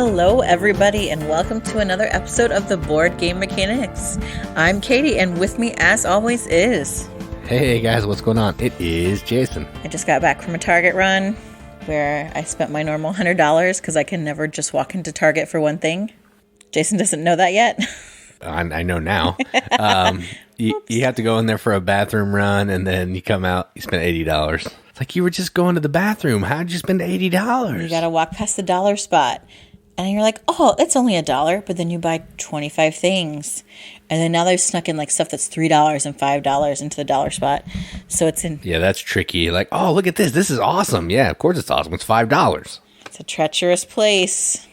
Hello, everybody, and welcome to another episode of the Board Game Mechanics. I'm Katie, and with me, as always, is... Hey, guys, what's going on? It is Jason. I just got back from a Target run where I spent my normal $100 because I can never just walk into Target for one thing. Jason doesn't know that yet. I know now. You have to go in there for a bathroom run, and then you come out, you spend $80. It's like you were just going to the bathroom. How'd you spend $80? You got to walk past the dollar spot. And you're like, oh, it's only $1, but then you buy 25 things. And then now they've snuck in like stuff that's $3 and $5 into the dollar spot. So it's in... Yeah, that's tricky. Like, oh, look at this. This is awesome. Yeah, of course it's awesome. It's $5. It's a treacherous place.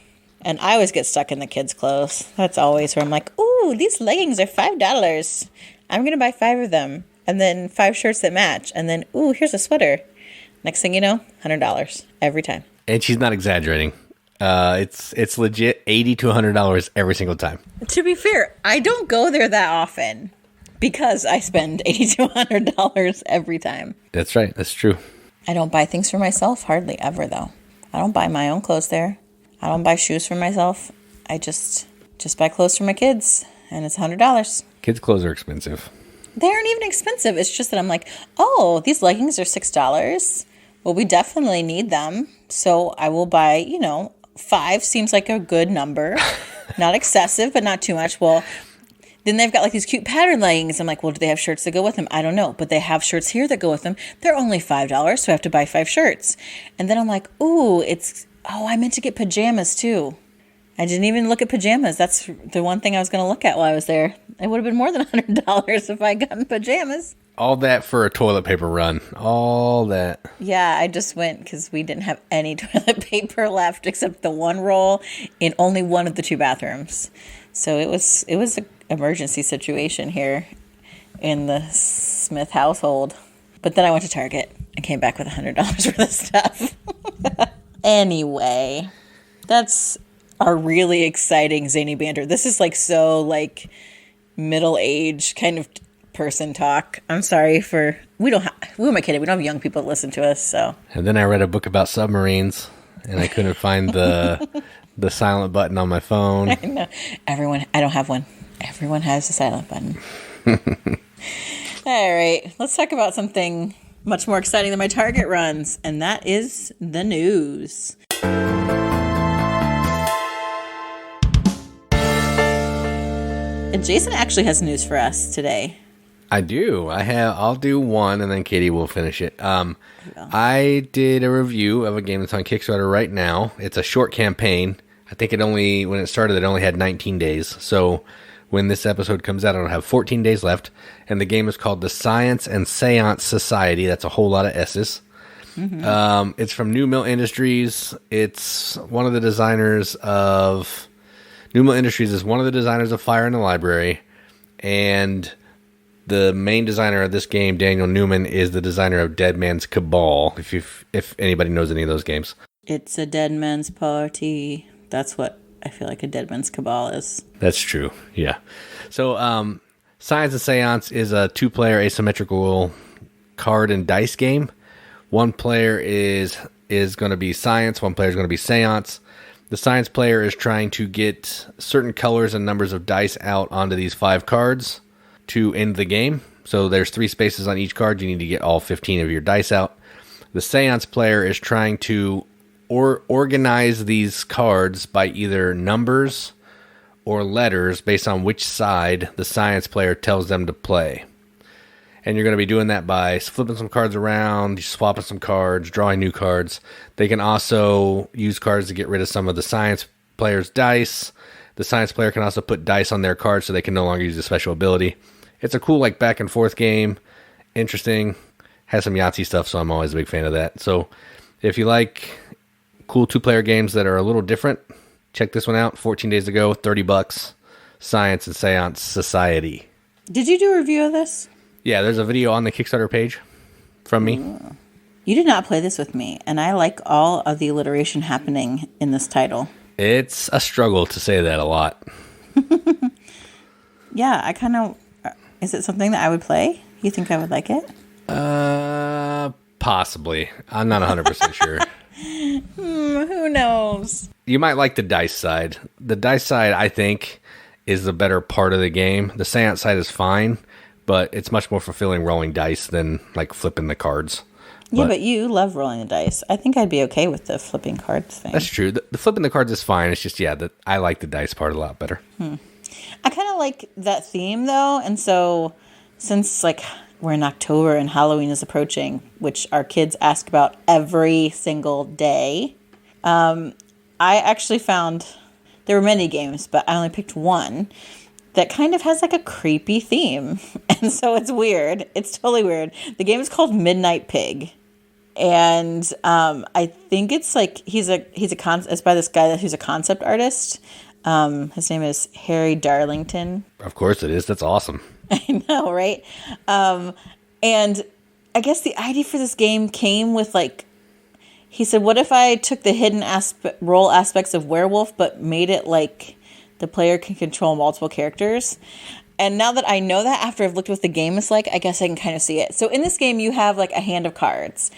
And I always get stuck in the kids' clothes. That's always where I'm like, ooh, these leggings are $5. I'm going to buy 5 of them. And then 5 shirts that match. And then, ooh, here's a sweater. Next thing you know, $100 every time. And she's not exaggerating. It's legit $80 to $100 every single time. To be fair, I don't go there that often because I spend $80 to $100 every time. That's right. That's true. I don't buy things for myself hardly ever, though. I don't buy my own clothes there. I don't buy shoes for myself. I just buy clothes for my kids, and it's $100. Kids' clothes are expensive. They aren't even expensive. It's just that I'm like, oh, these leggings are $6. Well, we definitely need them, so I will buy, 5 seems like a good number. Not excessive, but not too much. Well, then they've got like these cute pattern leggings. I'm like, well, do they have shirts that go with them? I don't know. But they have shirts here that go with them. They're only $5, so I have to buy 5 shirts. And then I'm like, ooh, I meant to get pajamas too. I didn't even look at pajamas. That's the one thing I was going to look at while I was there. It would have been more than $100 if I had gotten pajamas. All that for a toilet paper run. All that. Yeah, I just went because we didn't have any toilet paper left except the one roll in only one of the 2 bathrooms. So it was an emergency situation here in the Smith household. But then I went to Target and came back with $100 worth of stuff. Anyway, that's our really exciting zany banter. This is so middle-aged kind of person talk. I'm sorry who am I kidding? We don't have young people that listen to us, so. And then I read a book about submarines, and I couldn't find the silent button on my phone. I know. I don't have one. Everyone has a silent button. All right, let's talk about something much more exciting than my Target runs, and that is the news. And Jason actually has news for us today. I do. I'll do one, and then Katie will finish it. I did a review of a game that's on Kickstarter right now. It's a short campaign. I think when it started, it only had 19 days. So when this episode comes out, it'll have 14 days left. And the game is called the Science and Seance Society. That's a whole lot of S's. Mm-hmm. It's from New Mill Industries. It's one of the designers of... New Mill Industries is one of the designers of Fire in the Library. And... the main designer of this game, Daniel Newman, is the designer of Dead Man's Cabal, if anybody knows any of those games. It's a dead man's party. That's what I feel like a Dead Man's Cabal is. That's true, yeah. So, Science and Seance is a 2-player asymmetrical card and dice game. One player is going to be Science, one player is going to be Seance. The Science player is trying to get certain colors and numbers of dice out onto these 5 cards to end the game. So there's 3 spaces on each card. You need to get all 15 of your dice out. The Seance player is trying to organize these cards by either numbers or letters based on which side the Science player tells them to play. And you're going to be doing that by flipping some cards around, swapping some cards, drawing new cards. They can also use cards to get rid of some of the Science player's dice. The Science player can also put dice on their cards so they can no longer use a special ability. It's a cool back and forth game. Interesting. Has some Yahtzee stuff, so I'm always a big fan of that. So if you like cool 2-player games that are a little different, check this one out. 14 days ago, $30. Science and Seance Society. Did you do a review of this? Yeah, there's a video on the Kickstarter page from me. Ooh. You did not play this with me, and I like all of the alliteration happening in this title. It's a struggle to say that a lot. Yeah, I kind of... Is it something that I would play? You think I would like it? Possibly. I'm not 100% sure. Who knows? You might like the dice side. The dice side, I think, is the better part of the game. The Seance side is fine, but it's much more fulfilling rolling dice than like flipping the cards. Yeah, but you love rolling the dice. I think I'd be okay with the flipping cards thing. That's true. The flipping the cards is fine. It's just, I like the dice part a lot better. I kind of like that theme, though. And so since, like, we're in October and Halloween is approaching, which our kids ask about every single day, I actually found there were many games, but I only picked one that kind of has, like, a creepy theme. And so it's weird. It's totally weird. The game is called Midnight Pig. And I think it's like it's by this guy who's a concept artist. His name is Harry Darlington. Of course it is. That's awesome. I know, right? And I guess the idea for this game came with, like, he said, what if I took the hidden role aspects of werewolf, but made it like the player can control multiple characters? And now that I know that, after I've looked what the game is like, I guess I can kind of see it. So in this game, you have, like, a hand of cards.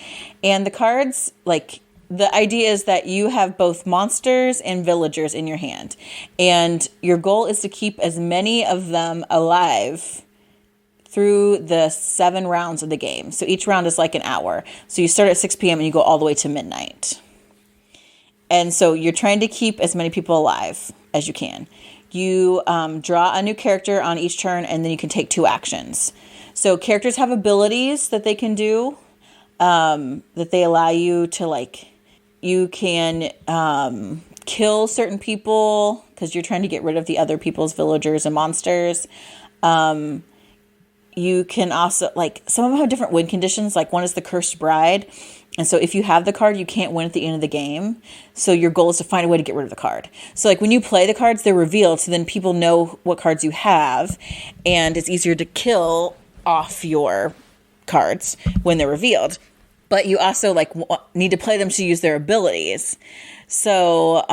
And the cards, like, the idea is that you have both monsters and villagers in your hand. And your goal is to keep as many of them alive through the 7 rounds of the game. So each round is like an hour. So you start at 6 p.m. and you go all the way to midnight. And so you're trying to keep as many people alive as you can. You draw a new character on each turn, and then you can take 2 actions. So characters have abilities that they can do, that they allow you to, like, you can kill certain people because you're trying to get rid of the other people's villagers and monsters. You can also, like, some of them have different win conditions. Like, one is the Cursed Bride. And so if you have the card, you can't win at the end of the game. So your goal is to find a way to get rid of the card. So, like, when you play the cards, they're revealed. So then people know what cards you have. And it's easier to kill off your cards when they're revealed. But you also, like, need to play them to use their abilities. So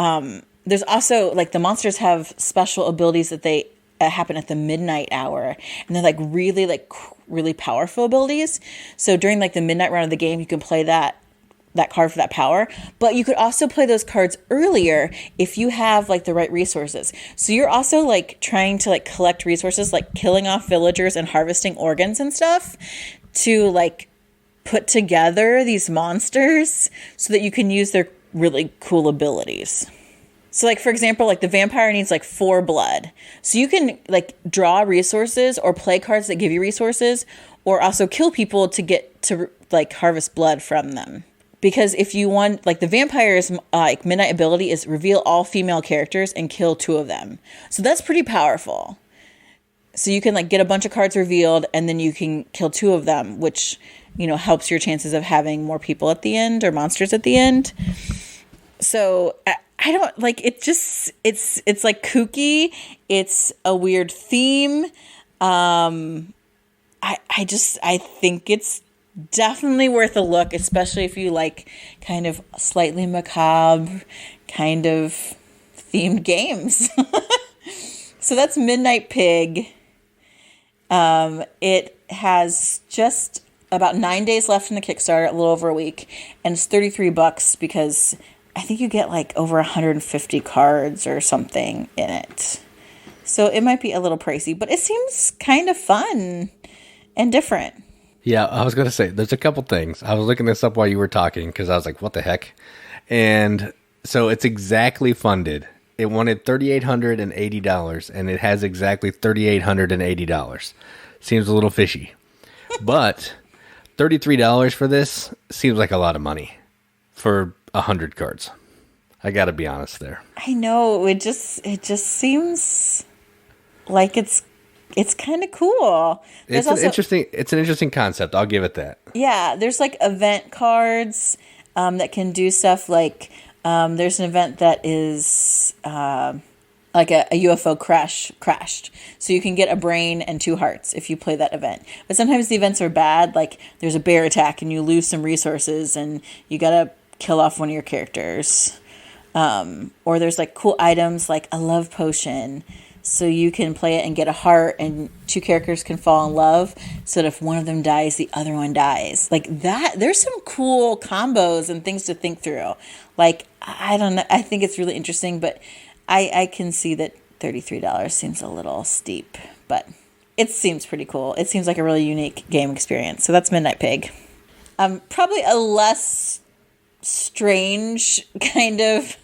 there's also, like, the monsters have special abilities that they happen at the midnight hour. And they're, like, really powerful abilities. So during, like, the midnight round of the game, you can play that card for that power. But you could also play those cards earlier if you have, like, the right resources. So you're also, like, trying to, like, collect resources, like killing off villagers and harvesting organs and stuff to, like, put together these monsters so that you can use their really cool abilities. So, like, for example, like, the vampire needs, like, 4 blood. So you can, like, draw resources or play cards that give you resources, or also kill people to get to, like, harvest blood from them. Because if you want, like, the vampire's, like, midnight ability is reveal all female characters and kill 2 of them. So that's pretty powerful. So you can, like, get a bunch of cards revealed, and then you can kill 2 of them, which, you know, helps your chances of having more people at the end or monsters at the end. So I don't, like, it just, it's like kooky. It's a weird theme. I think it's definitely worth a look, especially if you like kind of slightly macabre kind of themed games. So that's Midnight Pig. It has just about 9 days left in the Kickstarter, a little over a week, and it's $33 because I think you get, like, over 150 cards or something in it. So it might be a little pricey, but it seems kind of fun and different. Yeah, I was going to say, there's a couple things. I was looking this up while you were talking because I was like, what the heck? And so it's exactly funded. It wanted $3,880, and it has exactly $3,880. Seems a little fishy. But $33 for this seems like a lot of money for 100 cards. I got to be honest there. I know. It just seems like it's kind of cool. It's an interesting concept. I'll give it that. Yeah, there's, like, event cards that can do stuff like there's an event that is like a UFO crashed. So you can get a brain and 2 hearts if you play that event. But sometimes the events are bad, like there's a bear attack and you lose some resources and you got to kill off one of your characters. Or there's, like, cool items like a love potion. so you can play it and get a heart, and two characters can fall in love, so that if one of them dies, the other one dies. Like that, there's some cool combos and things to think through. Like, I don't know, I think it's really interesting, but I can see that $33 seems a little steep, but it seems pretty cool. It seems like a really unique game experience. So that's Midnight Pig. Probably a less strange kind of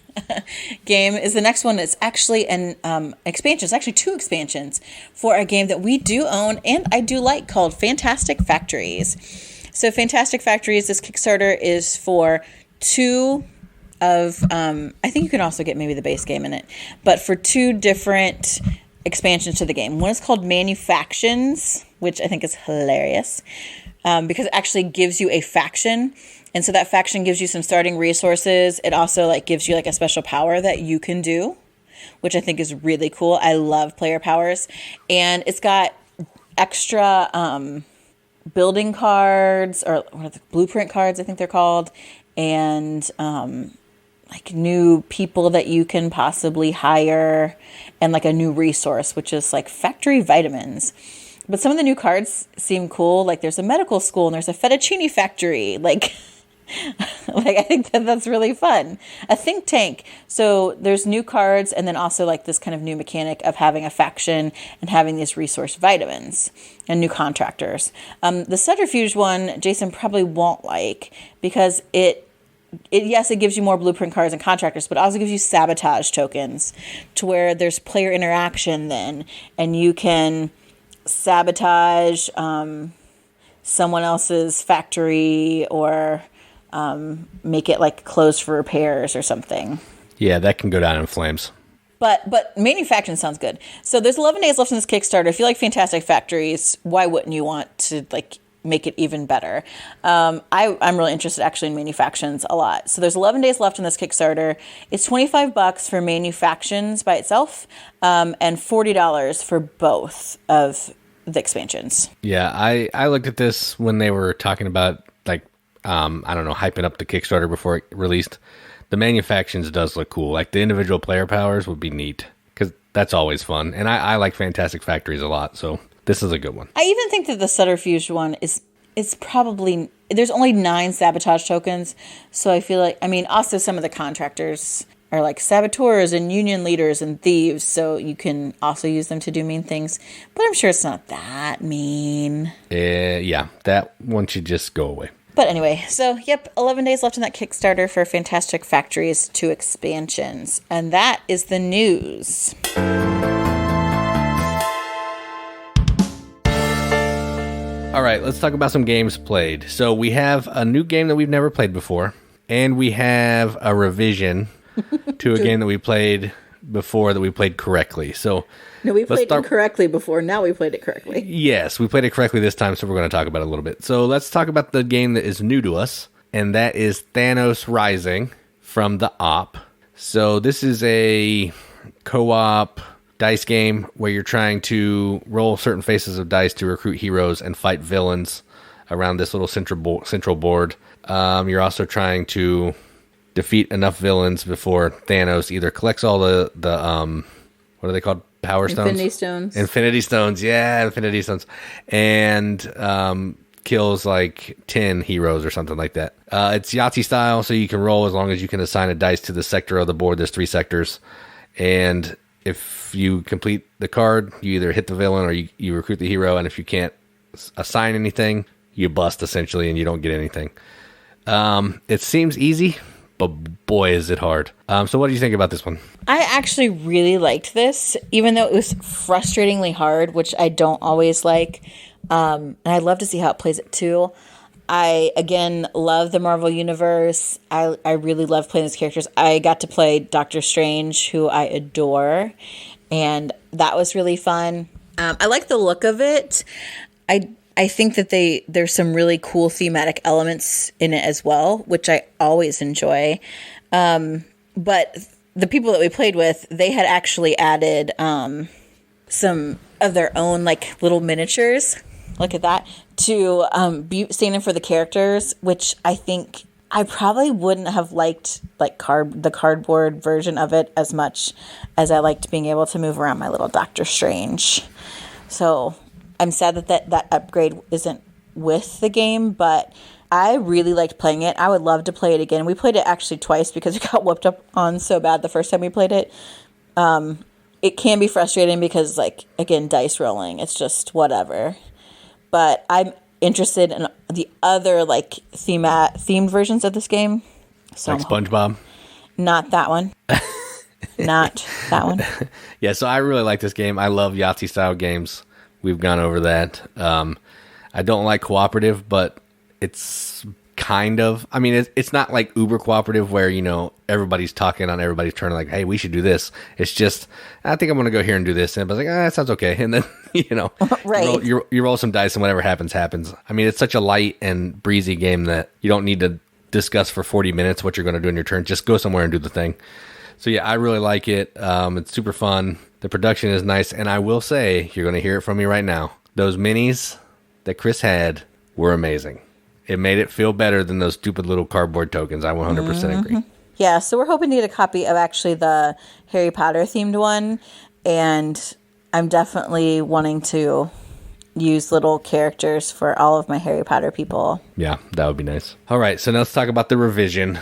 game is the next one. It's actually an expansion. It's actually 2 expansions for a game that we do own and I do like, called Fantastic Factories. So Fantastic Factories, this Kickstarter is for 2 of, I think you can also get maybe the base game in it, but for 2 different expansions to the game. One is called Manufactions, which I think is hilarious, because it actually gives you a faction. And so that faction gives you some starting resources. It also like gives you like a special power that you can do, which I think is really cool. I love player powers. And it's got extra building cards, or what are the blueprint cards, I think they're called, and like new people that you can possibly hire, and like a new resource, which is like factory vitamins. But some of the new cards seem cool. Like there's a medical school and there's a fettuccine factory. Like, like I think that's really fun. A think tank. So there's new cards, and then also like this kind of new mechanic of having a faction and having these resource vitamins and new contractors. The Subterfuge one, Jason probably won't like, because it yes, it gives you more blueprint cards and contractors, but it also gives you sabotage tokens, to where there's player interaction then, and you can sabotage someone else's factory, or make it like closed for repairs or something. Yeah, that can go down in flames. But Manufacturing sounds good. So there's 11 days left in this Kickstarter. If you like Fantastic Factories, why wouldn't you want to like make it even better? I'm really interested actually in Manufactions a lot. So there's 11 days left in this Kickstarter. It's $25 for Manufactions by itself, and $40 for both of the expansions. Yeah, I looked at this when they were talking about like I don't know, hyping up the Kickstarter before it released. The Manufactions does look cool. Like the individual player powers would be neat, because that's always fun. And I like Fantastic Factories a lot, so this is a good one. I even think that the Subterfuge one is probably, there's only 9 sabotage tokens, so I feel like, I mean, also some of the contractors are like saboteurs and union leaders and thieves, so you can also use them to do mean things, but I'm sure it's not that mean. Yeah, that one should just go away. But anyway, so yep, 11 days left in that Kickstarter for Fantastic Factories 2 expansions, and that is the news. All right, let's talk about some games played. So we have a new game that we've never played before, and we have a revision to a game that we played before that we played correctly. So no, we played it incorrectly before. Now we played it correctly. Yes, we played it correctly this time, so we're going to talk about it a little bit. So let's talk about the game that is new to us, and that is Thanos Rising from the Op. So this is a co-op dice game where you're trying to roll certain faces of dice to recruit heroes and fight villains around this little central board. You're also trying to defeat enough villains before Thanos either collects all the what are they called? Power stones? Infinity Stones. Yeah, Infinity Stones. And kills like 10 heroes or something like that. It's Yahtzee style, so you can roll as long as you can assign a dice to the sector of the board. There's 3 sectors. And if you complete the card, you either hit the villain or you recruit the hero. And if you can't assign anything, you bust essentially and you don't get anything. It seems easy, but boy, is it hard. So what do you think about this one? I actually really liked this, even though it was frustratingly hard, which I don't always like. And I'd love to see how it plays it too. I, again, love the Marvel Universe. I really love playing these characters. I got to play Doctor Strange, who I adore, and that was really fun. I like the look of it. I think that there's some really cool thematic elements in it as well, which I always enjoy. But the people that we played with, they had actually added some of their own like little miniatures. Look at that. To be standing for the characters, which I think I probably wouldn't have liked like the cardboard version of it as much as I liked being able to move around my little Doctor Strange. So I'm sad that upgrade isn't with the game, but I really liked playing it. I would love to play it again. We played it actually twice because it got whooped up on so bad the first time we played it. It can be frustrating because, like, again, dice rolling. It's just whatever. But I'm interested in the other, like, themed versions of this game. So like SpongeBob? Not that one. Not that one. Yeah, so I really like this game. I love Yahtzee-style games. We've gone over that. I don't like cooperative, but it's kind of... I mean, it's not like uber cooperative where, you know, everybody's talking on everybody's turn, like, hey, we should do this. It's just, I think I'm going to go here and do this. And I was like, that sounds okay. And then, you know, right. you roll some dice and whatever happens, happens. I mean, it's such a light and breezy game that you don't need to discuss for 40 minutes what you're going to do in your turn. Just go somewhere and do the thing. So, yeah, I really like it. It's super fun. The production is nice. And I will say, you're going to hear it from me right now, those minis that Chris had were amazing. It made it feel better than those stupid little cardboard tokens. I 100% agree. Yeah, so we're hoping to get a copy of actually the Harry Potter themed one. And I'm definitely wanting to use little characters for all of my Harry Potter people. Yeah, that would be nice. All right, so now let's talk about the revision.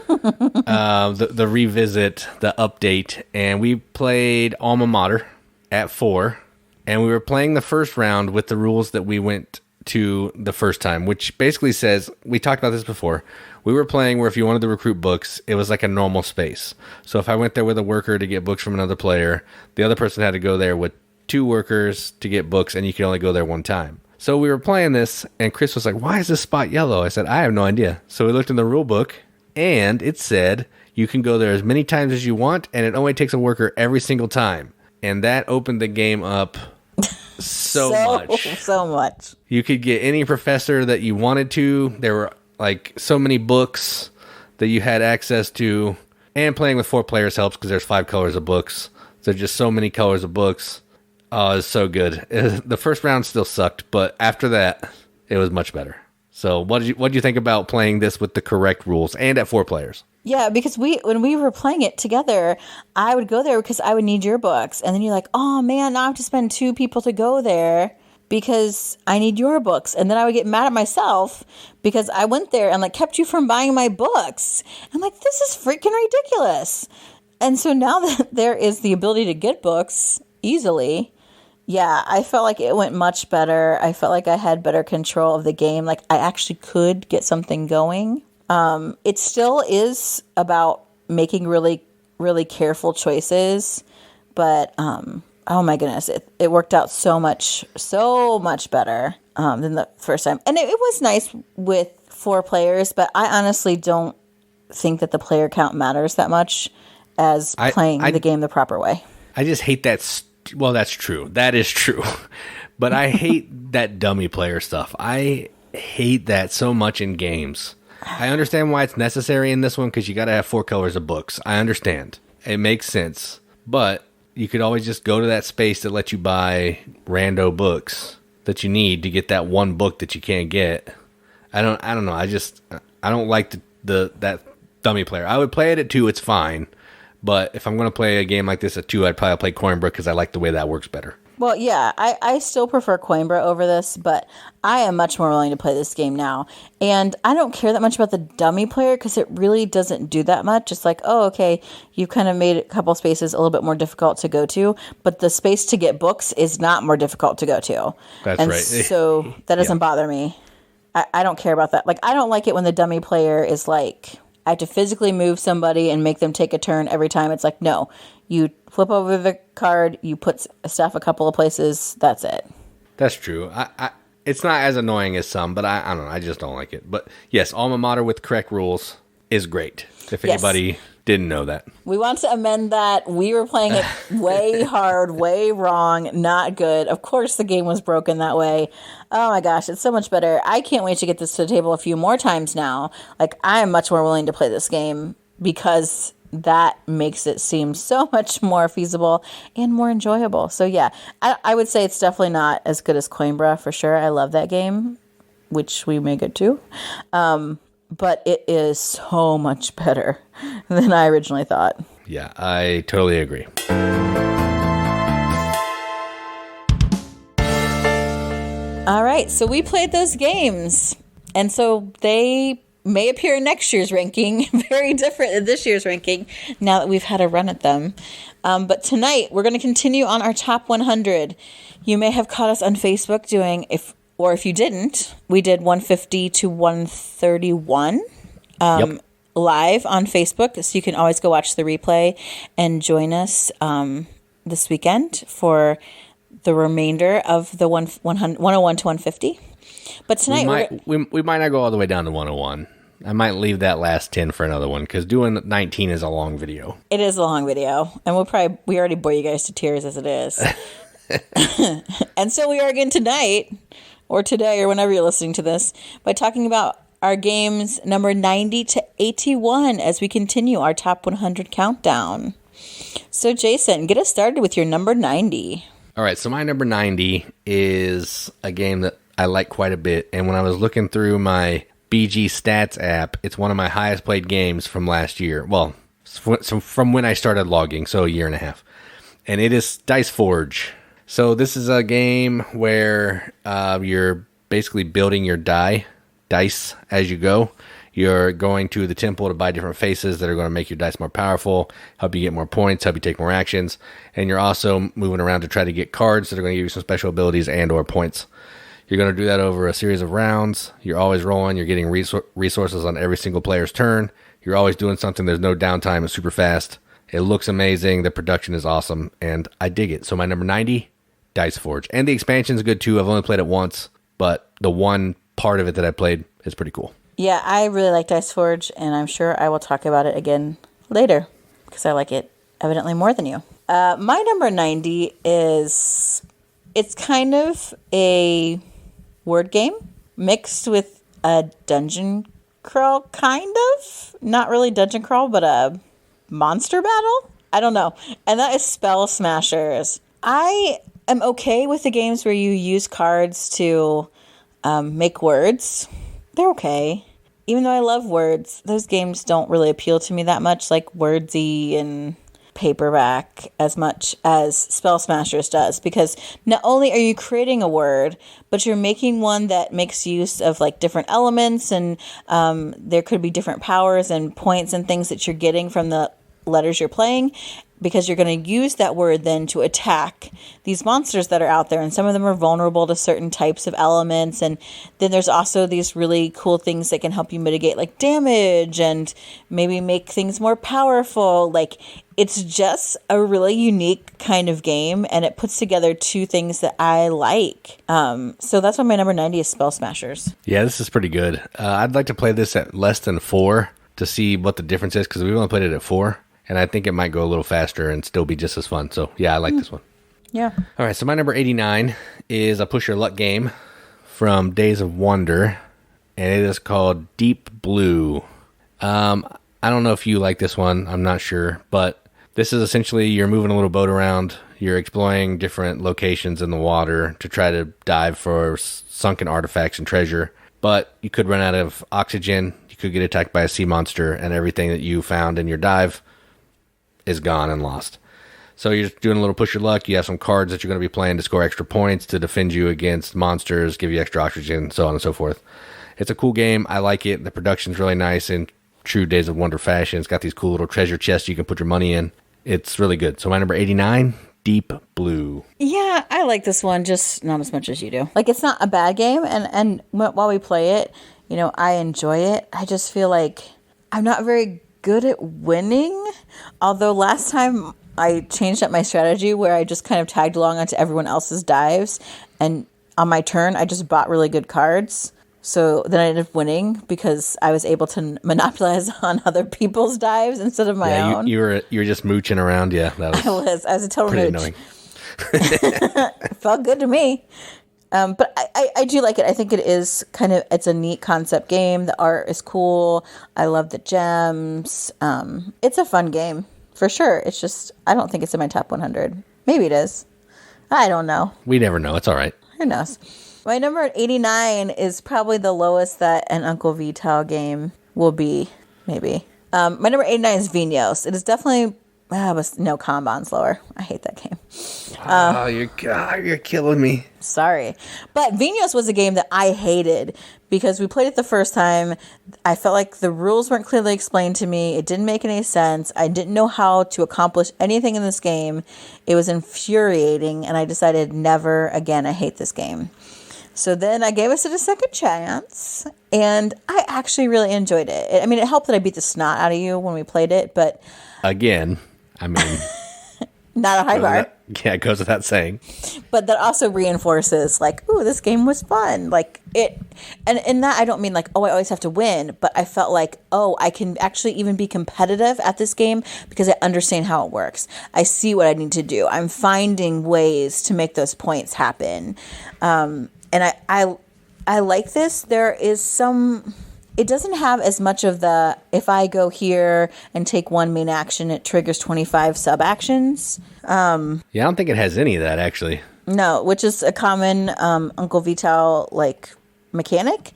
The revisit, the update. And we played Alma Mater at 4. And we were playing the first round with the rules that we went to the first time, which basically says, we talked about this before, we were playing where if you wanted to recruit books, it was like a normal space. So if I went there with a worker to get books from another player, the other person had to go there with 2 workers to get books, and you could only go there one time. So we were playing this, and Chris was like, why is this spot yellow? I said, I have no idea. So we looked in the rule book, and it said you can go there as many times as you want, and it only takes a worker every single time. And that opened the game up so much. You could get any professor that you wanted to. There were like so many books that you had access to, and playing with 4 players helps because there's 5 colors of books. So just so many colors of books. Oh, it's so good. The first round still sucked, but after that, it was much better. So what did you think about playing this with the correct rules and at 4 players? Yeah, because when we were playing it together, I would go there because I would need your books. And then you're like, oh man, now I have to spend 2 people to go there because I need your books. And then I would get mad at myself because I went there and like kept you from buying my books. I'm like, this is freaking ridiculous. And so now that there is the ability to get books easily, yeah, I felt like it went much better. I felt like I had better control of the game. Like I actually could get something going. It still is about making really, really careful choices, but oh my goodness, it worked out so much better than the first time. And it was nice with 4 players, but I honestly don't think that the player count matters that much as playing the game the proper way. I just hate that. Well, that's true. That is true. But I hate that dummy player stuff. I hate that so much in games. I understand why it's necessary in this one because you got to have 4 colors of books. I understand. It makes sense. But you could always just go to that space that lets you buy rando books that you need to get that one book that you can't get. I don't know. I don't like that dummy player. I would play it at 2. It's fine. But if I'm going to play a game like this at 2, I'd probably play Coimbra because I like the way that works better. Well, yeah, I still prefer Coimbra over this, but I am much more willing to play this game now. And I don't care that much about the dummy player because it really doesn't do that much. It's like, oh, okay, you kind of made a couple spaces a little bit more difficult to go to, but the space to get books is not more difficult to go to. That's and right. So that doesn't bother me. I don't care about that. Like, I don't like it when the dummy player is like, I have to physically move somebody and make them take a turn every time. It's like, no, you flip over the card, you put stuff a couple of places, that's it. That's true. It's not as annoying as some, but I don't know. I just don't like it. But yes, Alma Mater with correct rules is great. If anybody didn't know that. We want to amend that. We were playing it way hard, way wrong, not good. Of course the game was broken that way. Oh my gosh, it's so much better. I can't wait to get this to the table a few more times now. Like, I am much more willing to play this game because that makes it seem so much more feasible and more enjoyable. So yeah, I would say it's definitely not as good as Coimbra for sure. I love that game, which we may get to. but it is so much better than I originally thought. Yeah, I totally agree. All right, so we played those games, and so they may appear in next year's ranking, very different than this year's ranking, now that we've had a run at them. But tonight, we're going to continue on our top 100. You may have caught us on Facebook doing, if you didn't, we did 150 to 131 live on Facebook, so you can always go watch the replay and join us this weekend for the remainder of the 101 to 150. But tonight we might not go all the way down to 101. I might leave that last 10 for another one because doing 19 is a long video. It is a long video, and we already bore you guys to tears as it is. And so we are again tonight, or today, or whenever you're listening to this, by talking about our games number 90 to 81 as we continue our top 100 countdown. So Jason, get us started with your number 90. All right, so my number 90 is a game that I like quite a bit. And when I was looking through my BG Stats app, it's one of my highest played games from last year. Well, from when I started logging, so a year and a half. And it is Dice Forge. So this is a game where you're basically building your dice as you go. You're going to the temple to buy different faces that are going to make your dice more powerful, help you get more points, help you take more actions. And you're also moving around to try to get cards that are going to give you some special abilities and or points. You're going to do that over a series of rounds. You're always rolling. You're getting resources on every single player's turn. You're always doing something. There's no downtime. It's super fast. It looks amazing. The production is awesome. And I dig it. So my number 90, Dice Forge. And the expansion is good too. I've only played it once, but the one part of it that I played is pretty cool. Yeah, I really like Dice Forge, and I'm sure I will talk about it again later because I like it evidently more than you. My number 90 it's kind of a word game mixed with a dungeon crawl, kind of. Not really dungeon crawl, but a monster battle? I don't know. And that is Spell Smashers. I am okay with the games where you use cards to make words. They're okay. Even though I love words, those games don't really appeal to me that much, like Wordsy and Paperback, as much as Spell Smashers does, because not only are you creating a word, but you're making one that makes use of like different elements, and there could be different powers and points and things that you're getting from the letters you're playing, because you're going to use that word then to attack these monsters that are out there. And some of them are vulnerable to certain types of elements. And then there's also these really cool things that can help you mitigate like damage and maybe make things more powerful. Like, it's just a really unique kind of game, and it puts together two things that I like. So that's why my number 90 is Spell Smashers. Yeah, this is pretty good. I'd like to play this at less than 4 to see what the difference is, because we've only played it at 4. And I think it might go a little faster and still be just as fun. So, yeah, I like this one. Yeah. All right, so my number 89 is a push your luck game from Days of Wonder, and it is called Deep Blue. I don't know if you like this one. I'm not sure. But this is essentially you're moving a little boat around. You're exploring different locations in the water to try to dive for sunken artifacts and treasure. But you could run out of oxygen. You could get attacked by a sea monster, and everything that you found in your dive is gone and lost. So you're doing a little push your luck. You have some cards that you're going to be playing to score extra points, to defend you against monsters, give you extra oxygen, so on and so forth. It's a cool game. I like it. The production's really nice in true Days of Wonder fashion. It's got these cool little treasure chests you can put your money in. It's really good. So my number 89, Deep Blue. Yeah, I like this one, just not as much as you do. Like, it's not a bad game, and while we play it, I enjoy it. I just feel like I'm not very good at winning, although last time I changed up my strategy where I just kind of tagged along onto everyone else's dives, and on my turn I just bought really good cards, so then I ended up winning because I was able to monopolize on other people's dives instead of my own. You were just mooching around. Yeah, that was I was a total pretty mooch. annoying. Felt good to me. But I do like it. I think it's a neat concept game. The art is cool. I love the gems. It's a fun game for sure. It's just, I don't think it's in my top 100. Maybe it is. I don't know. We never know. It's all right. Who knows? My number 89 is probably the lowest that an Uncle Vital game will be maybe. My number 89 is Vinhos. It is definitely with no combos lower. I hate that game. You're killing me. Sorry. But Vinhos was a game that I hated because we played it the first time. I felt like the rules weren't clearly explained to me. It didn't make any sense. I didn't know how to accomplish anything in this game. It was infuriating, and I decided never again. I hate this game. So then I gave it a second chance, and I actually really enjoyed it. I mean, it helped that I beat the snot out of you when we played it, but... Again, I mean... Not a high bar. It goes without saying. But that also reinforces, like, ooh, this game was fun. Like, it... And in that, I don't mean, like, oh, I always have to win, but I felt like, oh, I can actually even be competitive at this game because I understand how it works. I see what I need to do. I'm finding ways to make those points happen. And I like this. There is some... It doesn't have as much of the, if I go here and take one main action, it triggers 25 sub-actions. Yeah, I don't think it has any of that, actually. No, which is a common Uncle Vital, like, mechanic.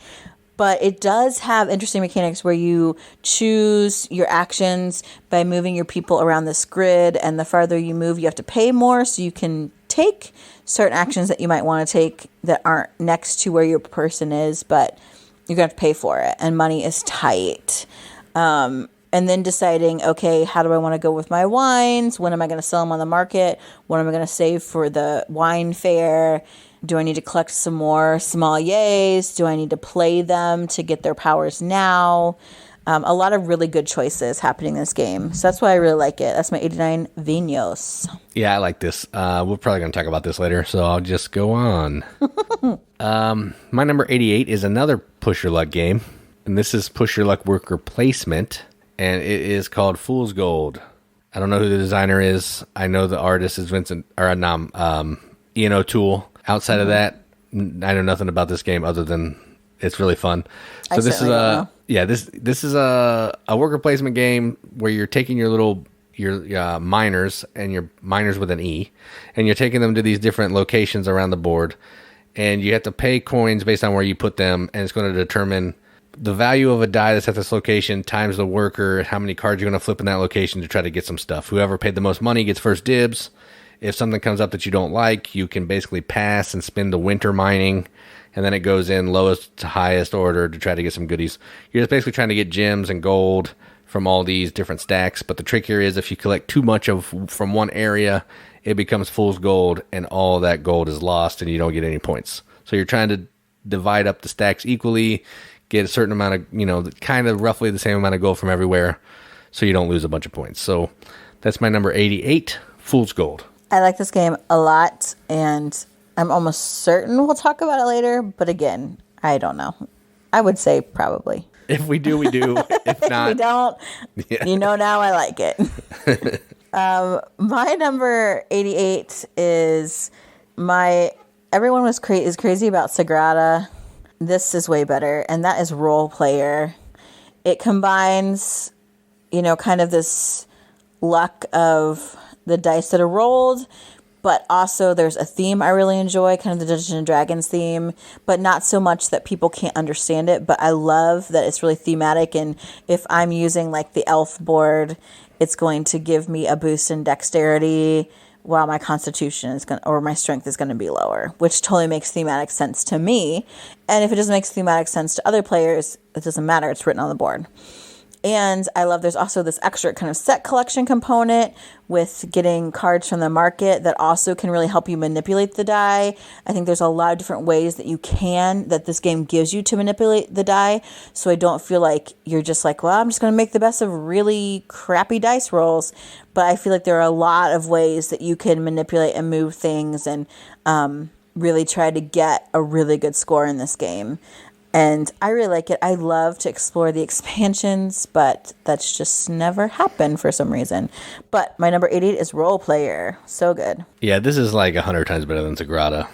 But it does have interesting mechanics where you choose your actions by moving your people around this grid. And the farther you move, you have to pay more. So you can take certain actions that you might want to take that aren't next to where your person is, but you're going to have to pay for it. And money is tight. And then deciding, okay, how do I want to go with my wines? When am I going to sell them on the market? What am I going to save for the wine fair? Do I need to collect some more sommeliers? Do I need to play them to get their powers now? A lot of really good choices happening in this game. So that's why I really like it. That's my 89 Vinhos. Yeah, I like this. We're probably going to talk about this later, so I'll just go on. My number 88 is another Push Your Luck game, and this is Push Your Luck Worker Placement, and it is called Fool's Gold. I don't know who the designer is. I know the artist is Ian O'Toole. Outside of that, I know nothing about this game other than it's really fun. So this is a worker placement game where you're taking your miners, and your miners with an E, and you're taking them to these different locations around the board, and you have to pay coins based on where you put them, and it's going to determine the value of a die that's at this location times the worker, how many cards you're going to flip in that location to try to get some stuff. Whoever paid the most money gets first dibs. If something comes up that you don't like, you can basically pass and spin the winter mining, and then it goes in lowest to highest order to try to get some goodies. You're just basically trying to get gems and gold from all these different stacks, but the trick here is if you collect too much from one area, it becomes fool's gold, and all that gold is lost, and you don't get any points. So you're trying to divide up the stacks equally, get a certain amount of, kind of roughly the same amount of gold from everywhere, so you don't lose a bunch of points. So that's my number 88, Fool's Gold. I like this game a lot, and I'm almost certain we'll talk about it later, but again, I don't know. I would say probably. If we do, we do. If not... If we don't, now I like it. My number 88 is everyone is crazy about Sagrada. This is way better, and that is Role Player. It combines, kind of this luck of the dice that are rolled, but also there's a theme I really enjoy, kind of the Dungeons and Dragons theme, but not so much that people can't understand it. But I love that it's really thematic, and if I'm using like the elf board, it's going to give me a boost in dexterity while my constitution or my strength is going to be lower, which totally makes thematic sense to me. And if it doesn't make thematic sense to other players, it doesn't matter. It's written on the board. And I love there's also this extra kind of set collection component with getting cards from the market that also can really help you manipulate the die. I think there's a lot of different ways that this game gives you to manipulate the die. So I don't feel like you're just like, well, I'm just going to make the best of really crappy dice rolls. But I feel like there are a lot of ways that you can manipulate and move things and really try to get a really good score in this game. And I really like it. I love to explore the expansions, but that's just never happened for some reason. But my number 88 is Role Player. So good. Yeah, this is like 100 times better than Sagrada.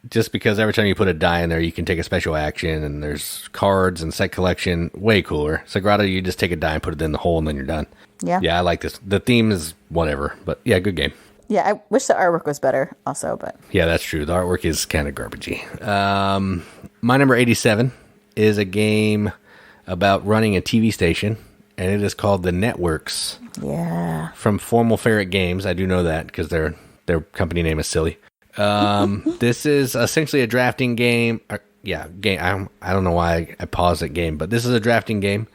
Just because every time you put a die in there, you can take a special action, and there's cards and set collection. Way cooler. Sagrada, you just take a die and put it in the hole, and then you're done. Yeah. Yeah, I like this. The theme is whatever, but yeah, good game. Yeah, I wish the artwork was better also, but... Yeah, that's true. The artwork is kind of garbagey. My number 87... is a game about running a TV station, and it is called The Networks. Yeah. From Formal Ferret Games. I do know that because their company name is silly. This is essentially a drafting game. Game. I don't know why I paused at game, but this is a drafting game,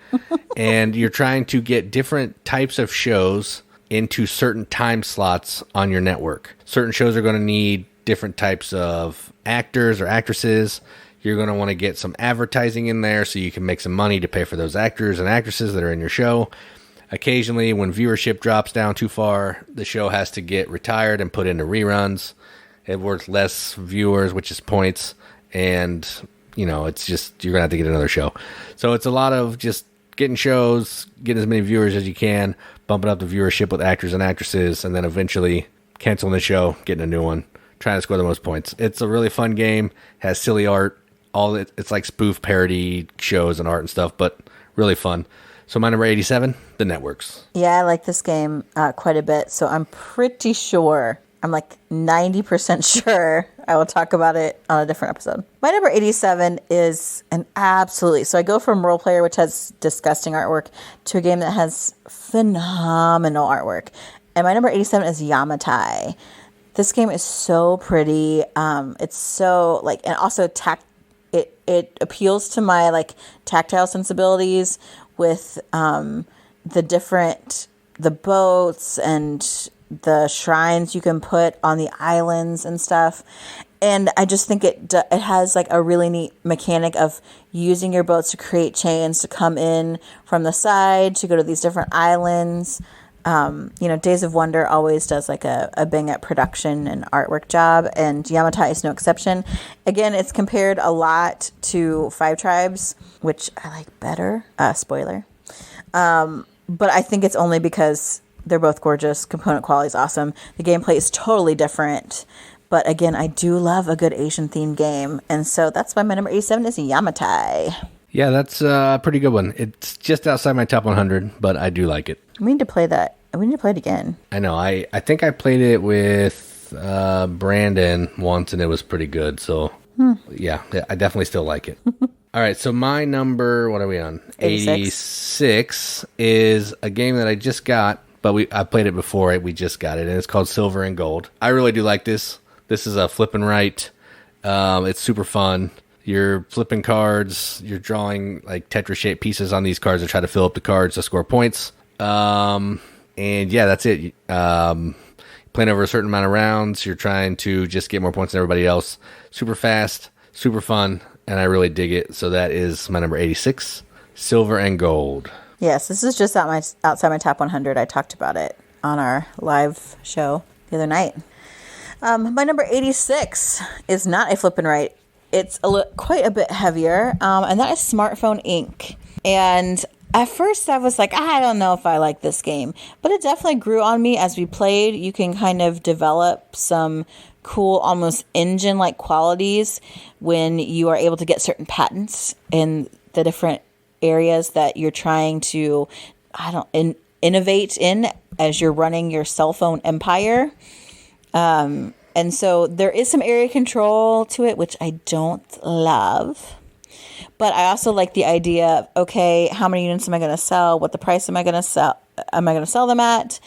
and you're trying to get different types of shows into certain time slots on your network. Certain shows are going to need different types of actors or actresses. You're going to want to get some advertising in there so you can make some money to pay for those actors and actresses that are in your show. Occasionally, when viewership drops down too far, the show has to get retired and put into reruns. It worth less viewers, which is points. And, it's just, you're going to have to get another show. So it's a lot of just getting shows, getting as many viewers as you can, bumping up the viewership with actors and actresses, and then eventually canceling the show, getting a new one, trying to score the most points. It's a really fun game, has silly art, it's like spoof parody shows and art and stuff, but really fun. So my number 87, The Networks. Yeah, I like this game quite a bit, so I'm pretty sure, I'm like 90% sure I will talk about it on a different episode. My number 87 is so I go from Role Player, which has disgusting artwork, to a game that has phenomenal artwork. And my number 87 is Yamatai. This game is so pretty. It's so and also it appeals to my tactile sensibilities with the boats and the shrines you can put on the islands and stuff. And I just think it has a really neat mechanic of using your boats to create chains to come in from the side to go to these different islands. Days of Wonder always does a bang at production and artwork job, and Yamatai is no exception. Again, it's compared a lot to Five Tribes, which I like better. Spoiler. But I think it's only because they're both gorgeous. Component quality is awesome. The gameplay is totally different. But again, I do love a good Asian-themed game. And so that's why my number 87 is Yamatai. Yeah, that's a pretty good one. It's just outside my top 100, but I do like it. We need to play that. We need to play it again. I know. I think I played it with Brandon once, and it was pretty good. So, yeah, I definitely still like it. All right, so my number, what are we on? 86 is a game that I just got, but I played it before. We just got it, and it's called Silver and Gold. I really do like this. This is a flip and write. It's super fun. You're flipping cards. You're drawing Tetris-shaped pieces on these cards to try to fill up the cards to score points. And yeah, that's it. Playing over a certain amount of rounds. You're trying to just get more points than everybody else. Super fast, super fun, and I really dig it. So that is my number 86, Silver and Gold. Yes, this is just outside my top 100. I talked about it on our live show the other night. My number 86 is not a flip and write. It's quite a bit heavier, and that is Smartphone Inc. And at first I was like, I don't know if I like this game, but it definitely grew on me as we played. You can kind of develop some cool, almost engine-like qualities when you are able to get certain patents in the different areas that you're trying to, innovate in as you're running your cell phone empire. And so there is some area control to it, which I don't love. But I also like the idea of, okay, how many units am I going to sell? What the price am I going to sell? Am I going to sell them at?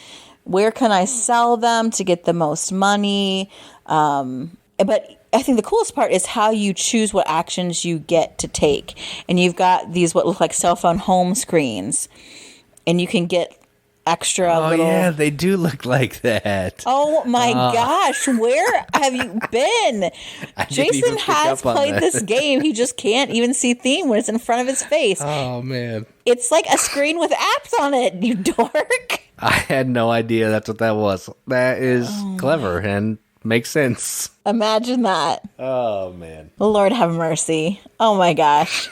Where can I sell them to get the most money? But I think the coolest part is how you choose what actions you get to take. And you've got these what look like cell phone home screens. And you can get extra little... yeah, they do look like that. Oh my gosh, where have you been? Jason has played this game. He just can't even see theme when it's in front of his face. Oh man. It's like a screen with apps on it, you dork. I had no idea that's what that was. That is clever and makes sense. Imagine that. Oh man. Lord have mercy. Oh my gosh.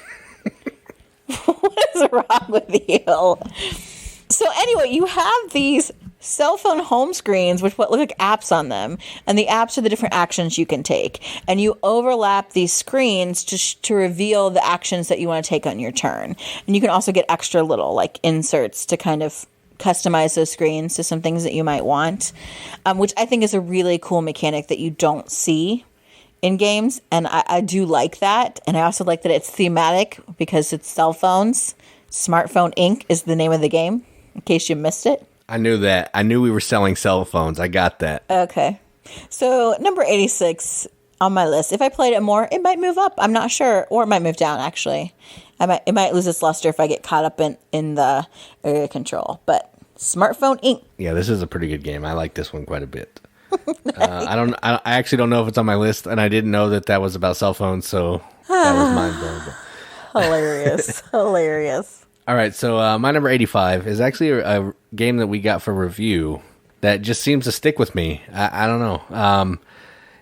What is wrong with you? So anyway, you have these cell phone home screens with what look like apps on them, and the apps are the different actions you can take, and you overlap these screens to reveal the actions that you want to take on your turn. And you can also get extra little inserts to kind of customize those screens to some things that you might want, which I think is a really cool mechanic that you don't see in games, and I do like that. And I also like that it's thematic because it's cell phones. Smartphone Inc. is the name of the game, in case you missed it. I knew that. I knew we were selling cell phones. I got that. Okay. So number 86 on my list. If I played it more, it might move up. I'm not sure. Or it might move down, actually. It might lose its luster if I get caught up in the area control. But Smartphone Inc. Yeah, this is a pretty good game. I like this one quite a bit. I actually don't know if it's on my list, and I didn't know that was about cell phones, so that was mind-blowing. Hilarious. Hilarious. All right, so my number 85 is actually a game that we got for review that just seems to stick with me. I don't know.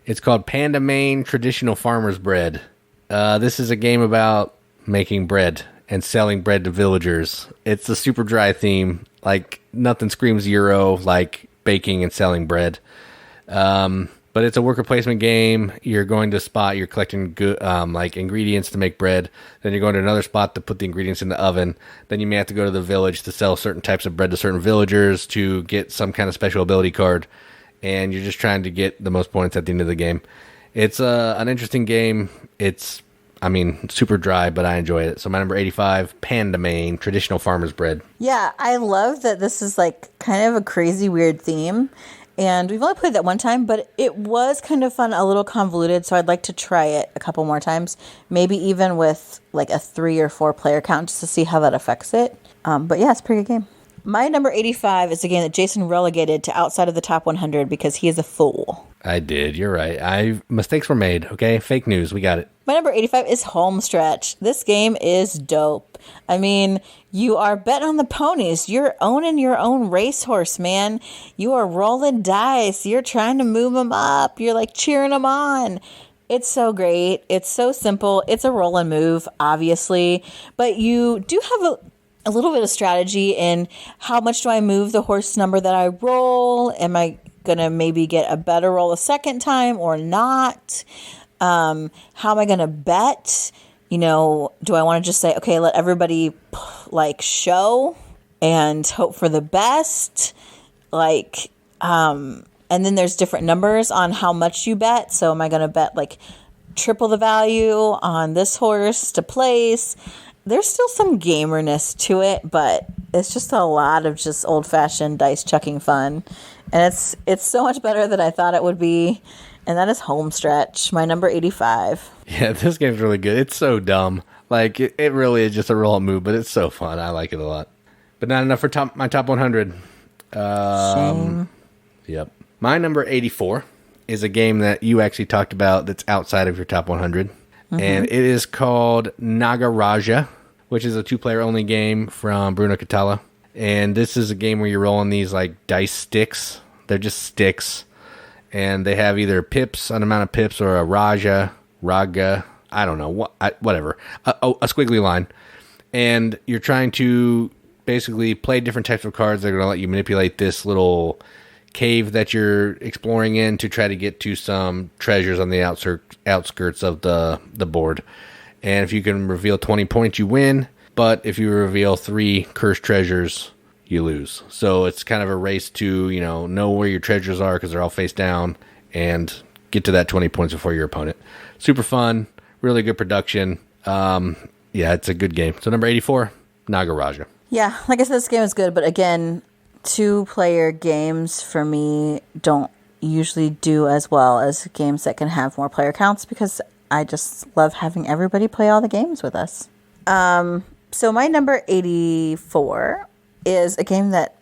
It's called Pandemain Traditional Farmer's Bread. This is a game about making bread and selling bread to villagers. It's a super dry theme. Like, nothing screams Euro like baking and selling bread. But it's a worker placement game. You're going to a spot, you're collecting good, like ingredients to make bread. Then you're going to another spot to put the ingredients in the oven. Then you may have to go to the village to sell certain types of bread to certain villagers to get some kind of special ability card. And you're just trying to get the most points at the end of the game. It's an interesting game. It's, super dry, but I enjoy it. So my number 85, Pandemain, Traditional Farmer's Bread. Yeah, I love that this is like kind of a crazy, weird theme. And we've only played that one time, but it was kind of fun, a little convoluted. So I'd like to try it a couple more times, maybe even with like a 3 or 4 player count just to see how that affects it. But yeah, it's a pretty good game. My number 85 is a game that Jason relegated to outside of the top 100 because he is a fool. I did. You're right. Mistakes were made. Okay. Fake news. We got it. My number 85 is Homestretch. This game is dope. I mean, you are betting on the ponies. You're owning your own racehorse, man. You are rolling dice. You're trying to move them up. You're like cheering them on. It's so great. It's so simple. It's a roll and move, obviously. But you do have a little bit of strategy in how much do I move the horse number that I roll? Am I going to maybe get a better roll a second time or not? How am I going to bet? Do I want to just say, okay, let everybody like show and hope for the best? And then there's different numbers on how much you bet. So am I going to bet like triple the value on this horse to place? There's still some gamerness to it, but it's just a lot of just old-fashioned dice chucking fun. And it's so much better than I thought it would be. And that is Homestretch, my number 85. Yeah, this game's really good. It's so dumb. Like, it really is just a roll-up move, but it's so fun. I like it a lot. But not enough for my top 100. Shame. Yep. My number 84 is a game that you actually talked about that's outside of your top 100. Mm-hmm. And it is called Nagaraja, which is a 2-player only game from Bruno Catala. And this is a game where you're rolling these like dice sticks. They're just sticks. And they have either pips, an amount of pips, or a raga, I don't know, whatever, a squiggly line. And you're trying to basically play different types of cards that are going to let you manipulate this little cave that you're exploring in to try to get to some treasures on the outskirts of the board. And if you can reveal 20 points, you win. But if you reveal 3 cursed treasures, you lose. So it's kind of a race to, know where your treasures are because they're all face down and get to that 20 points before your opponent. Super fun. Really good production. Yeah, it's a good game. So number 84, Nagaraja. Yeah, like I said, this game is good. But again, 2-player games for me don't usually do as well as games that can have more player counts because I just love having everybody play all the games with us. So my number 84 is a game that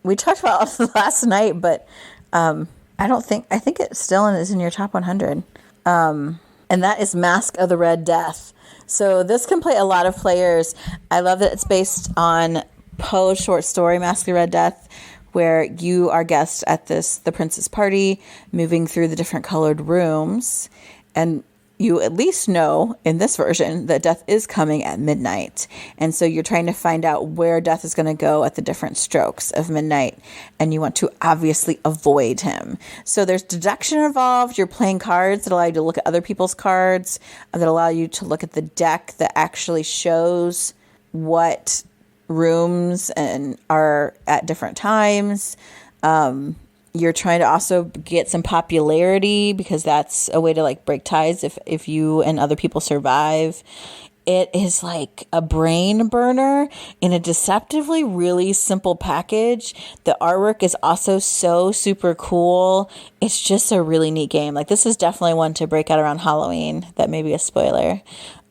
we talked about last night, but I think it still is in your top 100. And that is Masque of the Red Death. So this can play a lot of players. I love that it's based on Poe's short story, Masque of the Red Death, where you are guests at the prince's party, moving through the different colored rooms, and you at least know in this version that death is coming at midnight. And so you're trying to find out where death is going to go at the different strokes of midnight. And you want to obviously avoid him. So there's deduction involved. You're playing cards that allow you to look at other people's cards, that allow you to look at the deck that actually shows what rooms and are at different times. You're trying to also get some popularity because that's a way to like break ties if you and other people survive. It is like a brain burner in a deceptively really simple package. The artwork is also so super cool. It's just a really neat game. Like, this is definitely one to break out around Halloween. That may be a spoiler.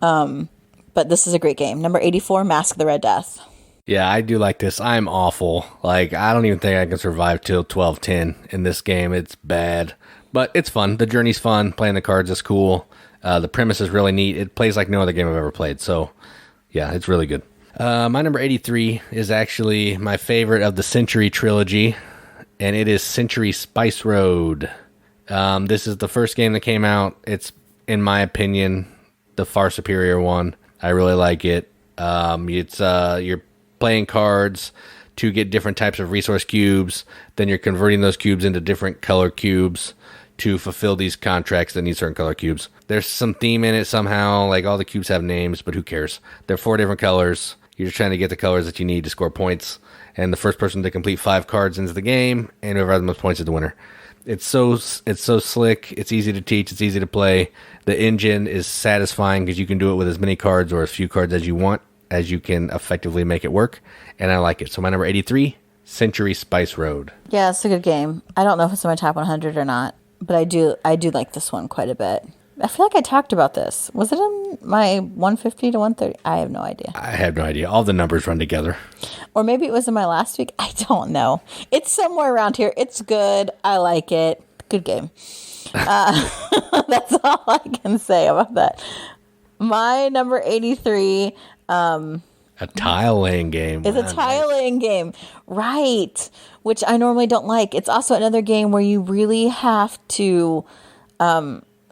But this is a great game. Number 84, Masque the Red Death. Yeah, I do like this. I'm awful. Like, I don't even think I can survive till 12-10 in this game. It's bad. But it's fun. The journey's fun. Playing the cards is cool. The premise is really neat. It plays like no other game I've ever played. So, yeah, it's really good. My number 83 is actually my favorite of the Century trilogy, and it is Century Spice Road. This is the first game that came out. It's, in my opinion, the far superior one. I really like it. You're playing cards to get different types of resource cubes. Then you're converting those cubes into different color cubes to fulfill these contracts that need certain color cubes. There's some theme in it somehow, like all the cubes have names, but who cares? They're 4 different colors. You're just trying to get the colors that you need to score points. And the first person to complete 5 cards into the game, and whoever has the most points is the winner. It's so slick. It's easy to teach. It's easy to play. The engine is satisfying because you can do it with as many cards or as few cards as you want, as you can effectively make it work. And I like it. So my number 83, Century Spice Road. Yeah, it's a good game. I don't know if it's in my top 100 or not, but I do like this one quite a bit. I feel like I talked about this. Was it in my 150 to 130? I have no idea. I have no idea. All the numbers run together. Or maybe it was in my last week. I don't know. It's somewhere around here. It's good. I like it. Good game. That's all I can say about that. My number 83... a tile laying game. It's a tile laying game. Right. Which I normally don't like. It's also another game where you really have to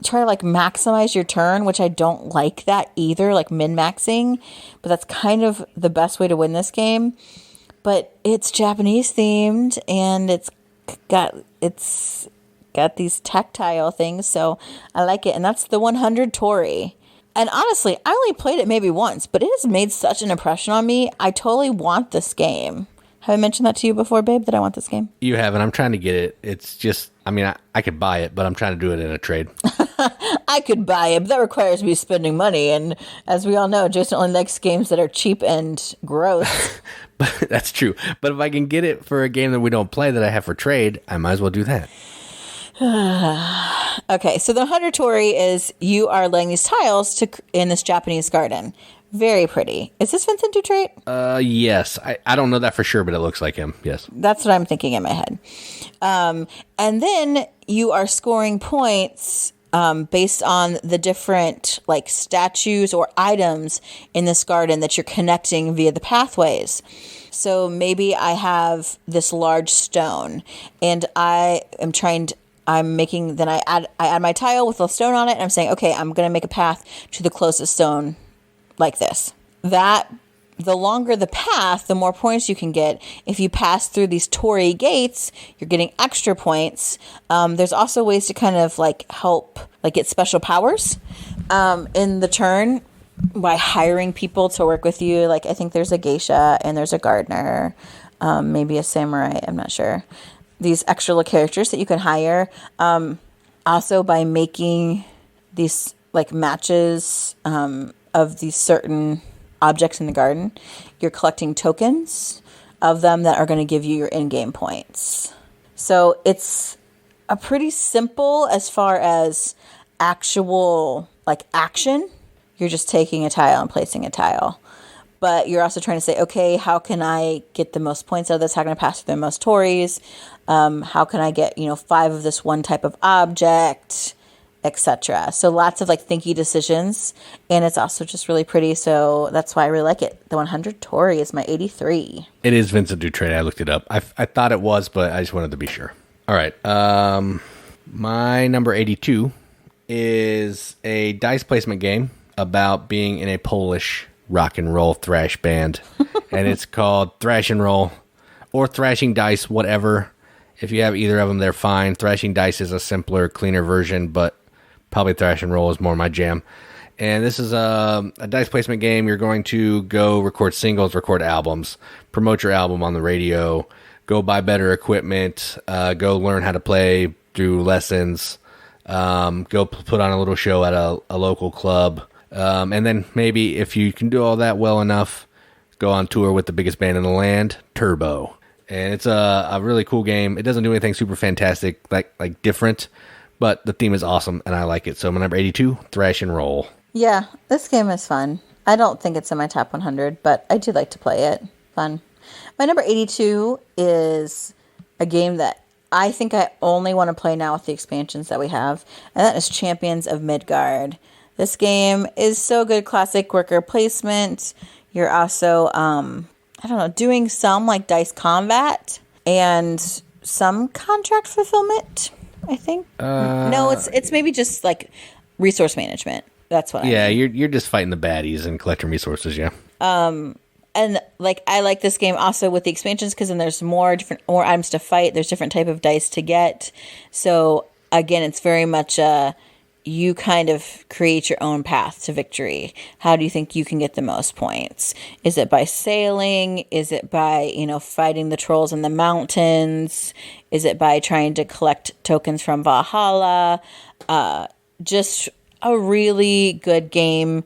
try to like maximize your turn, which I don't like that either, like min-maxing. But that's kind of the best way to win this game. But it's Japanese themed and it's got these tactile things, so I like it. And that's the 100 Torii. And honestly, I only played it maybe once, but it has made such an impression on me. I totally want this game. Have I mentioned that to you before, babe, that I want this game? You haven't. I'm trying to get it. It's just, I mean, I could buy it, but I'm trying to do it in a trade. I could buy it, but that requires me spending money. And as we all know, Jason only likes games that are cheap and gross. But that's true. But if I can get it for a game that we don't play that I have for trade, I might as well do that. Okay, so the 100 Torii is you are laying these tiles in this Japanese garden. Very pretty. Is this Vincent Dutrait? Yes. I don't know that for sure, but it looks like him. Yes. That's what I'm thinking in my head. And then you are scoring points based on the different like statues or items in this garden that you're connecting via the pathways. So maybe I have this large stone and I add my tile with a stone on it, and I'm saying, okay, I'm going to make a path to the closest stone like this. The longer the path, the more points you can get. If you pass through these Torii gates, you're getting extra points. There's also ways to kind of like help, like get special powers in the turn by hiring people to work with you. Like I think there's a geisha and there's a gardener, maybe a samurai, I'm not sure. These extra little characters that you can hire. Also by making these like matches of these certain objects in the garden, you're collecting tokens of them that are going to give you your in-game points. So it's a pretty simple as far as actual like action. You're just taking a tile and placing a tile. But you're also trying to say, okay, how can I get the most points out of this? How can I pass through the most Tories? How can I get, 5 of this one type of object, etc. So lots of like thinky decisions. And it's also just really pretty. So that's why I really like it. The 100 Torii is my 83. It is Vincent Dutrait. I looked it up. I thought it was, but I just wanted to be sure. All right. My number 82 is a dice placement game about being in a Polish rock and roll thrash band. And it's called Thrash and Roll or Thrashing Dice, whatever. If you have either of them, they're fine. Thrashing Dice is a simpler, cleaner version, but probably Thrash and Roll is more my jam. And this is a dice placement game. You're going to go record singles, record albums, promote your album on the radio, go buy better equipment, go learn how to play through lessons, go put on a little show at a local club. And then maybe if you can do all that well enough, go on tour with the biggest band in the land, Turbo. And it's a really cool game. It doesn't do anything super fantastic, like different, but the theme is awesome, and I like it. So my number 82, Thrash and Roll. Yeah, this game is fun. I don't think it's in my top 100, but I do like to play it. Fun. My number 82 is a game that I think I only want to play now with the expansions that we have, and that is Champions of Midgard. This game is so good. Classic worker placement. You're also, doing some like dice combat and some contract fulfillment, I think. No, it's maybe just like resource management. That's what I mean. You're just fighting the baddies and collecting resources, yeah. And like I like this game also with the expansions because then there's more items to fight. There's different type of dice to get. So again, it's very much you kind of create your own path to victory. How do you think you can get the most points? Is it by sailing? Is it by, fighting the trolls in the mountains? Is it by trying to collect tokens from Valhalla? Just a really good game.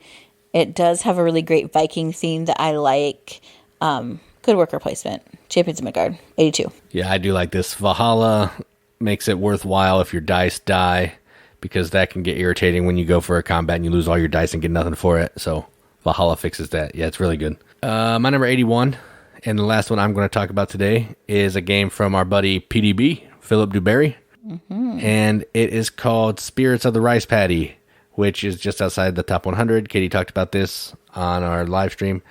It does have a really great Viking theme that I like. Good worker placement. Champions of Midgard, 82. Yeah, I do like this. Valhalla makes it worthwhile if your dice die, because that can get irritating when you go for a combat and you lose all your dice and get nothing for it. So Valhalla fixes that. Yeah, it's really good. My number 81, and the last one I'm going to talk about today, is a game from our buddy PDB, Philip Duberry. Mm-hmm. And it is called Spirits of the Rice Paddy, which is just outside the top 100. Katie talked about this on our live stream.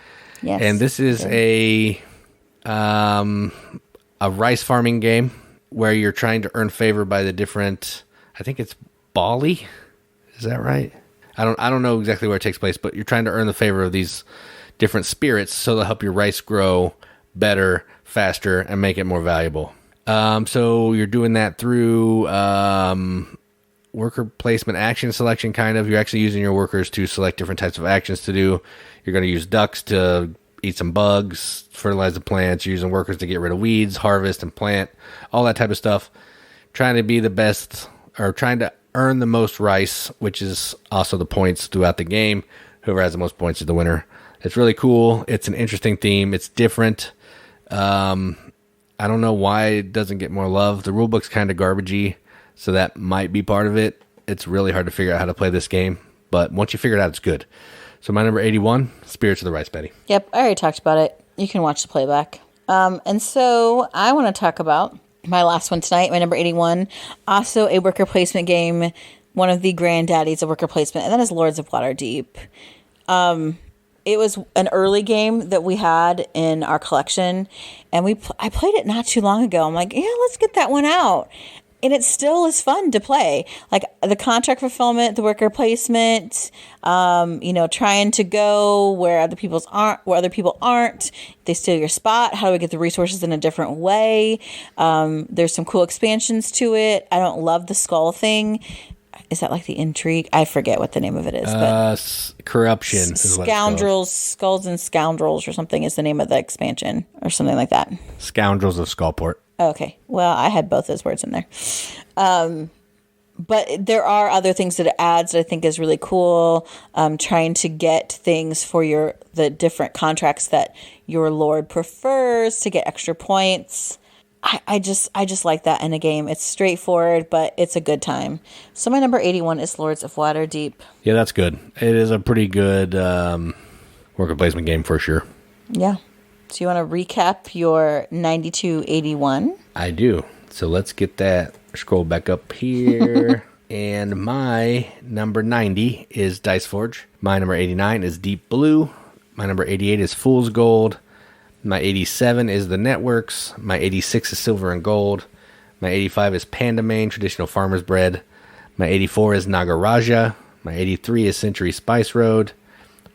Yes. And this is a rice farming game where you're trying to earn favor by the different, I think it's Bali. Is that right? I don't know exactly where it takes place, but you're trying to earn the favor of these different spirits so they'll help your rice grow better, faster, and make it more valuable. So you're doing that through worker placement, action selection, kind of. You're actually using your workers to select different types of actions to do. You're going to use ducks to eat some bugs, fertilize the plants. You're using workers to get rid of weeds, harvest, and plant, all that type of stuff. Trying to be the best, or trying to earn the most rice, which is also the points throughout the game. Whoever has the most points is the winner. It's really cool. It's an interesting theme. It's different. I don't know why it doesn't get more love. The rulebook's kind of garbagey, so that might be part of it. It's really hard to figure out how to play this game, but once you figure it out, it's good. So my number 81, Spirits of the Rice Paddy. Yep, I already talked about it. You can watch the playback. And so I want to talk about my last one tonight, my number 81, also a worker placement game, one of the granddaddies of worker placement, and that is Lords of Waterdeep. It was an early game that we had in our collection, and I played it not too long ago. I'm like, yeah, let's get that one out. And it still is fun to play. Like the contract fulfillment, the worker placement, trying to go where other people aren't. They steal your spot. How do we get the resources in a different way? There's some cool expansions to it. I don't love the skull thing. Is that like the intrigue? I forget what the name of it is. But corruption. Scoundrels, Skulls and Scoundrels or something is the name of the expansion or something like that. Scoundrels of Skullport. Okay. Well, I had both those words in there. But there are other things that it adds that I think is really cool. Trying to get things for the different contracts that your lord prefers to get extra points. I just like that in a game. It's straightforward, but it's a good time. So my number 81 is Lords of Waterdeep. Yeah, that's good. It is a pretty good worker placement game for sure. Yeah. So you want to recap your 92-81? I do. So let's get that. Scroll back up here. And my number 90 is Dice Forge. My number 89 is Deep Blue. My number 88 is Fool's Gold. My 87 is The Networks. My 86 is Silver and Gold. My 85 is Pandemain, Traditional Farmer's Bread. My 84 is Nagaraja. My 83 is Century Spice Road.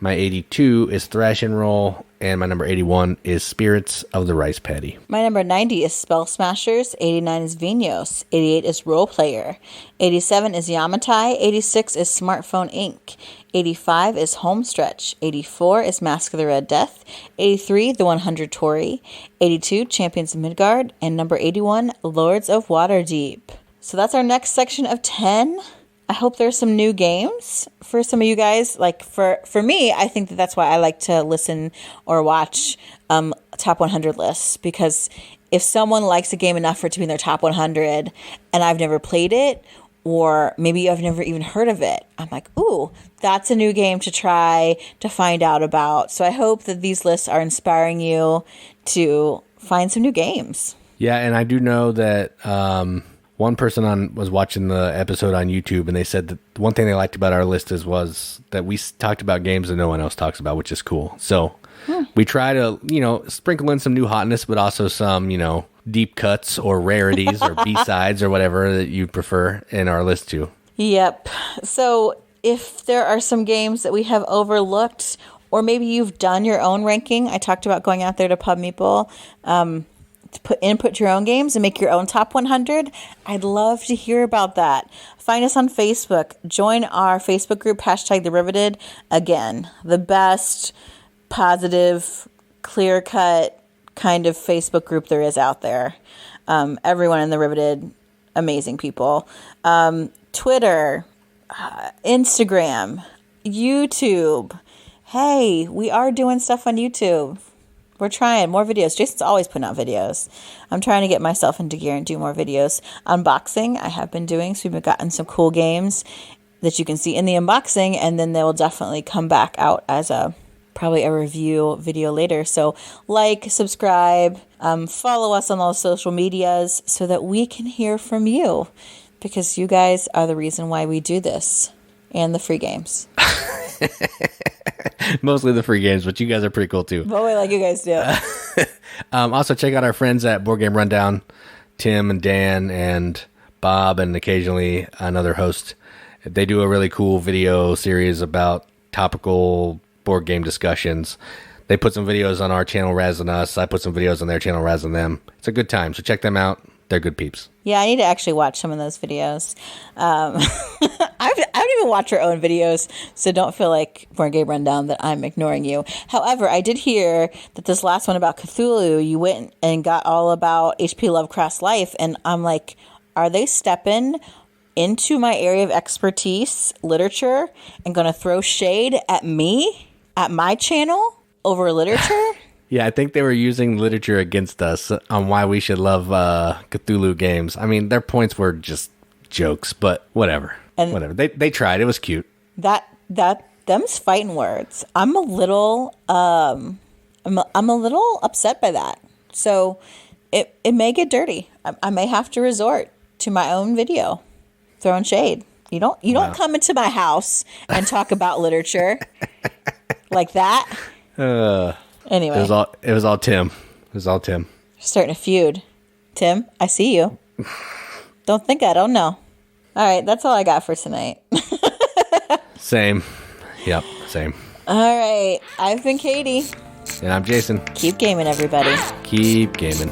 My 82 is Thrash and Roll, and my number 81 is Spirits of the Rice Paddy. My number 90 is Spell Smashers, 89 is Vinhos, 88 is Role Player, 87 is Yamatai, 86 is Smartphone Inc., 85 is Homestretch, 84 is Masque of the Red Death, 83 The 100 Torii, 82 Champions of Midgard, and number 81 Lords of Waterdeep. So that's our next section of 10. I hope there's some new games for some of you guys. Like for me, I think that's why I like to listen or watch top 100 lists, because if someone likes a game enough for it to be in their top 100 and I've never played it, or maybe I've never even heard of it, I'm like, ooh, that's a new game to try to find out about. So I hope that these lists are inspiring you to find some new games. Yeah, and I do know that one person was watching the episode on YouTube, and they said that one thing they liked about our list was that we talked about games that no one else talks about, which is cool. So we try to, sprinkle in some new hotness, but also some, deep cuts or rarities or B-sides or whatever that you prefer in our list too. Yep. So if there are some games that we have overlooked, or maybe you've done your own ranking, I talked about going out there to Pub Meeple, to input your own games and make your own top 100. I'd love to hear about that. Find us on Facebook. Join our Facebook group, #TheRiveted. Again, the best, positive, clear-cut kind of Facebook group there is out there. Everyone in the Riveted, amazing people. Twitter, Instagram, YouTube. Hey, we are doing stuff on YouTube. We're trying more videos. Jason's always putting out videos. I'm trying to get myself into gear and do more videos. Unboxing, I have been doing. So we've gotten some cool games that you can see in the unboxing, and then they will definitely come back out as probably a review video later. So subscribe, follow us on all social medias so that we can hear from you, because you guys are the reason why we do this, and the free games. Mostly the free games, but you guys are pretty cool too. But we like you guys do. Also, check out our friends at Board Game Rundown, Tim and Dan and Bob, and occasionally another host. They do a really cool video series about topical board game discussions. They put some videos on our channel rather than us. I put some videos on their channel rather than them. It's a good time, so check them out. They're good peeps. Yeah, I need to actually watch some of those videos. I don't even watch our own videos, so don't feel like Board Game Rundown that I'm ignoring you. However, I did hear that this last one about Cthulhu, you went and got all about H.P. Lovecraft's life, and I'm like, are they stepping into my area of expertise, literature, and going to throw shade at me, at my channel, over literature? Yeah, I think they were using literature against us on why we should love Cthulhu games. I mean, their points were just jokes, but whatever. Whatever. They tried. It was cute. Them's fighting words. I'm a little upset by that. So it may get dirty. I may have to resort to my own video, throwing shade. You don't come into my house and talk about literature like that. Anyway, it was all Tim. It was all Tim. Starting a feud. Tim, I see you. Don't think I don't know. All right, that's all I got for tonight. Same. Yep, same. All right, I've been Katie. And I'm Jason. Keep gaming, everybody. Keep gaming.